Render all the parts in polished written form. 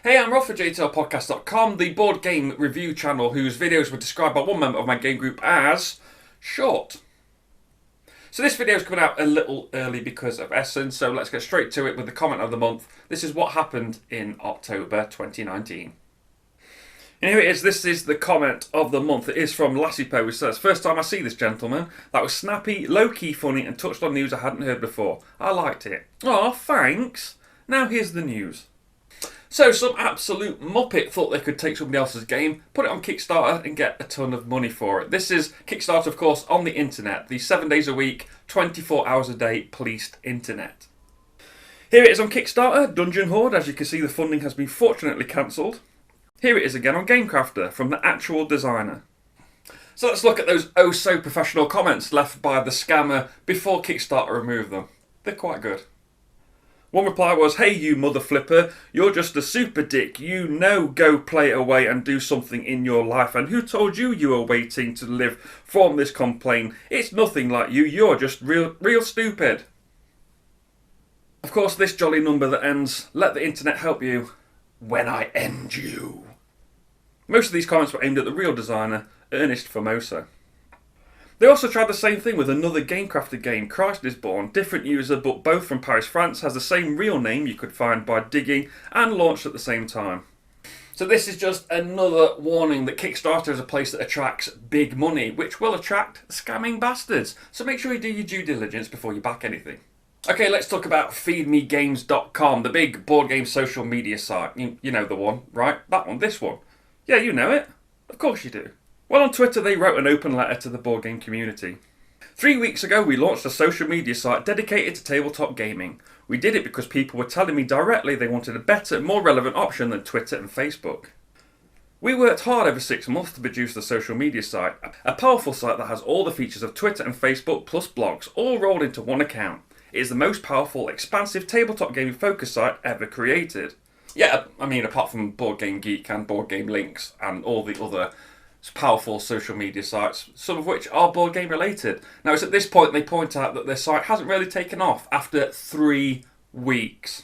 Hey, I'm Rob for JestaThaRogue, the board game review channel whose videos were described by one member of my game group as short. So this video is coming out a little early because of Essen, so let's get straight to it with the comment of the month. This is what happened in October 2019. And here it is, this is the comment of the month. It is from Lassipo, who says, "First time I see this gentleman. That was snappy, low-key funny and touched on news I hadn't heard before. I liked it. Aw, thanks. Now here's the news. So some absolute muppet thought they could take somebody else's game, put it on Kickstarter and get a ton of money for it. This is Kickstarter, of course, on the internet. The 7 days a week, 24 hours a day policed internet. Here it is on Kickstarter, Dungeon Horde. As you can see, the funding has been fortunately cancelled. Here it is again on GameCrafter from the actual designer. So let's look at those oh-so-professional comments left by the scammer before Kickstarter removed them. They're quite good. One reply was, "Hey you mother flipper, you're just a super dick. You know, go play away and do something in your life. And who told you you were waiting to live from this complaint? It's nothing like you, you're just real stupid." Of course, this jolly number that ends, "Let the internet help you when I end you." Most of these comments were aimed at the real designer, Ernest Formosa. They also tried the same thing with another GameCrafter game, Christ is Born, different user but both from Paris, France, has the same real name you could find by digging and launched at the same time. So this is just another warning that Kickstarter is a place that attracts big money, which will attract scamming bastards. So make sure you do your due diligence before you back anything. Okay, let's talk about feedmegames.com, the big board game social media site. You know the one, right? That one, this one. Yeah, you know it. Of course you do. Well, on Twitter, they wrote an open letter to the board game community. 3 weeks ago, we launched a social media site dedicated to tabletop gaming. We did it because people were telling me directly they wanted a better, more relevant option than Twitter and Facebook. We worked hard over 6 months to produce the social media site, a powerful site that has all the features of Twitter and Facebook plus blogs, all rolled into one account. It is the most powerful, expansive tabletop gaming focus site ever created. Yeah, I mean, apart from Board Game Geek and Board Game Links and all the other powerful social media sites, some of which are board game related. Now it's at this point they point out that their site hasn't really taken off after 3 weeks.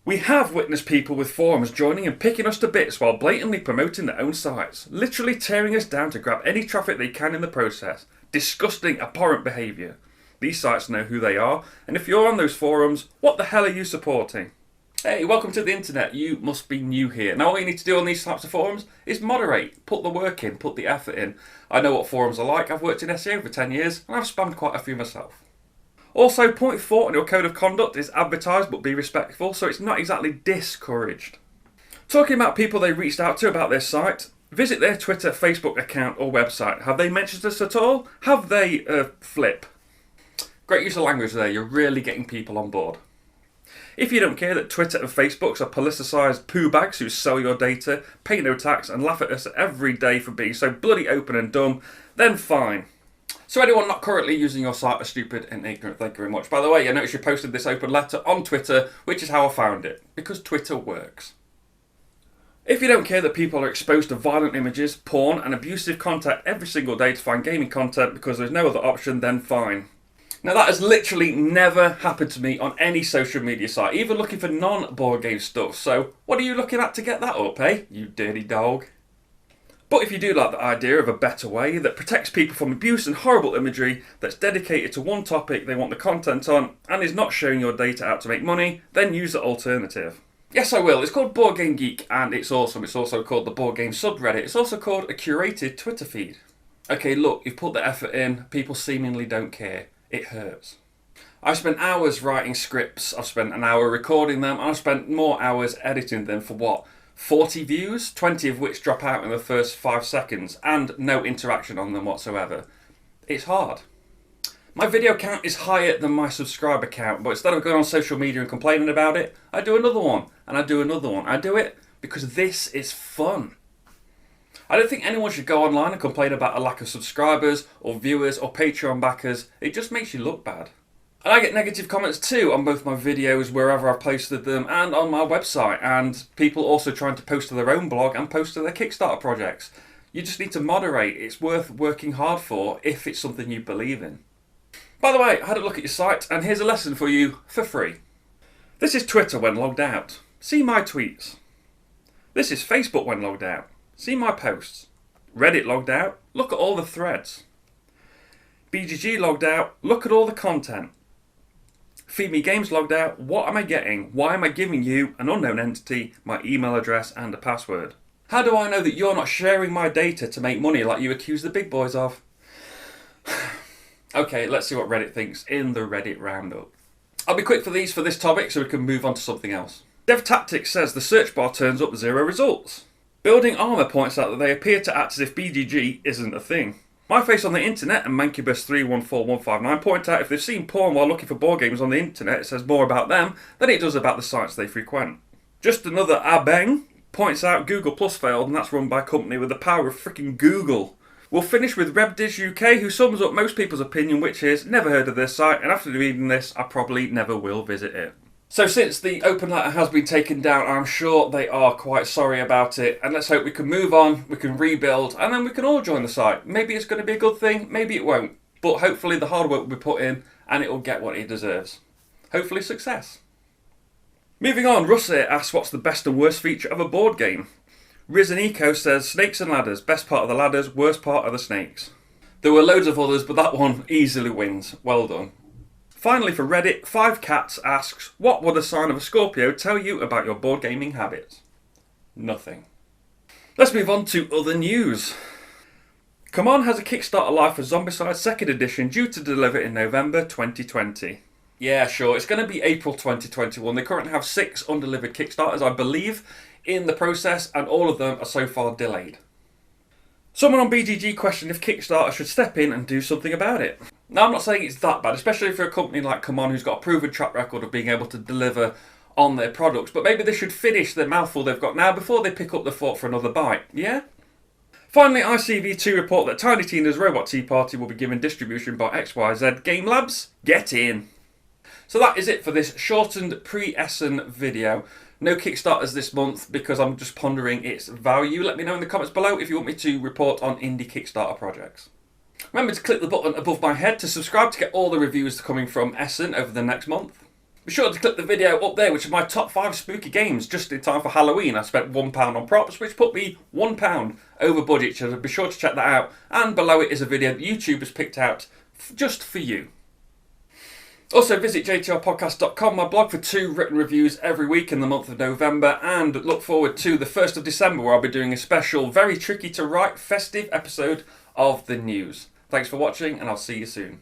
We have witnessed people with forums joining and picking us to bits while blatantly promoting their own sites, literally tearing us down to grab any traffic they can in the process. Disgusting, abhorrent behaviour. These sites know who they are, and if you're on those forums, what the hell are you supporting? Hey, welcome to the internet. You must be new here. Now all you need to do on these types of forums is moderate, put the work in, put the effort in. I know what forums are like. I've worked in SEO for 10 years and I've spammed quite a few myself. Also, point 4 on your code of conduct is advertise but be respectful, so it's not exactly discouraged. Talking about people they reached out to about their site, visit their Twitter, Facebook account or website. Have they mentioned us at all? Have they flip? Great use of language there. You're really getting people on board. If you don't care that Twitter and Facebooks are politicised poo bags who sell your data, pay no tax and laugh at us every day for being so bloody open and dumb, then fine. So anyone not currently using your site are stupid and ignorant, thank you very much. By the way, I noticed you posted this open letter on Twitter, which is how I found it, because Twitter works. If you don't care that people are exposed to violent images, porn and abusive content every single day to find gaming content because there's no other option, then fine. Now that has literally never happened to me on any social media site, even looking for non-board game stuff. So what are you looking at to get that up, eh, you dirty dog? But if you do like the idea of a better way that protects people from abuse and horrible imagery, that's dedicated to one topic they want the content on, and is not sharing your data out to make money, then use the alternative. Yes, I will. It's called Board Game Geek and it's awesome. It's also called the Board Game subreddit. It's also called a curated Twitter feed. Okay, look, you've put the effort in, people seemingly don't care. It hurts. I've spent hours writing scripts, I've spent an hour recording them, and I've spent more hours editing them for what? 40 views? 20 of which drop out in the first 5 seconds, and no interaction on them whatsoever. It's hard. My video count is higher than my subscriber count, but instead of going on social media and complaining about it, I do another one, and I do another one. I do it because this is fun. I don't think anyone should go online and complain about a lack of subscribers or viewers or Patreon backers. It just makes you look bad. And I get negative comments too on both my videos, wherever I've posted them, and on my website, and people also trying to post to their own blog and post to their Kickstarter projects. You just need to moderate. It's worth working hard for if it's something you believe in. By the way, I had a look at your site, and here's a lesson for you for free. This is Twitter when logged out. See my tweets. This is Facebook when logged out. See my posts. Reddit logged out. Look at all the threads. BGG logged out. Look at all the content. Feed Me Games logged out. What am I getting? Why am I giving you, an unknown entity, my email address and a password? How do I know that you're not sharing my data to make money like you accuse the big boys of? Okay, let's see what Reddit thinks in the Reddit roundup. I'll be quick for this topic so we can move on to something else. Dev Tactics says the search bar turns up 0 results. Building Armour points out that they appear to act as if BGG isn't a thing. My Face on the Internet and Mancubus314159 point out if they've seen porn while looking for board games on the internet, it says more about them than it does about the sites they frequent. Just Another Abeng points out Google Plus failed, and that's run by a company with the power of freaking Google. We'll finish with RebDish UK, who sums up most people's opinion, which is, never heard of this site, and after reading this, I probably never will visit it. So since the open letter has been taken down, I'm sure they are quite sorry about it, and let's hope we can move on, we can rebuild, and then we can all join the site. Maybe it's going to be a good thing, maybe it won't, but hopefully the hard work will be put in, and it will get what it deserves. Hopefully success. Moving on, Russ here asks what's the best and worst feature of a board game. Risen Eco says snakes and ladders, best part of the ladders, worst part of the snakes. There were loads of others, but that one easily wins. Well done. Finally for Reddit, 5Cats asks, what would a sign of a Scorpio tell you about your board gaming habits? Nothing. Let's move on to other news. Come On has a Kickstarter live for Zombicide 2nd edition due to deliver in November 2020. Yeah, sure, it's going to be April 2021. They currently have 6 undelivered Kickstarters, I believe, in the process, and all of them are so far delayed. Someone on BGG questioned if Kickstarter should step in and do something about it. Now, I'm not saying it's that bad, especially for a company like Come On who's got a proven track record of being able to deliver on their products, but maybe they should finish the mouthful they've got now before they pick up the fork for another bite, yeah? Finally, ICV2 report that Tiny Tina's Robot Tea Party will be given distribution by XYZ Game Labs. Get in! So that is it for this shortened pre-Essen video. No Kickstarters this month because I'm just pondering its value. Let me know in the comments below if you want me to report on indie Kickstarter projects. Remember to click the button above my head to subscribe to get all the reviews coming from Essen over the next month. Be sure to click the video up there, which is my top 5 spooky games just in time for Halloween. I spent £1 on props, which put me £1 over budget, so be sure to check that out. And below it is a video that YouTube has picked out just for you. Also visit jtrpodcast.com, my blog, for 2 written reviews every week in the month of November, and look forward to the 1st of December where I'll be doing a special, very tricky to write, festive episode of the news. Thanks for watching, and I'll see you soon.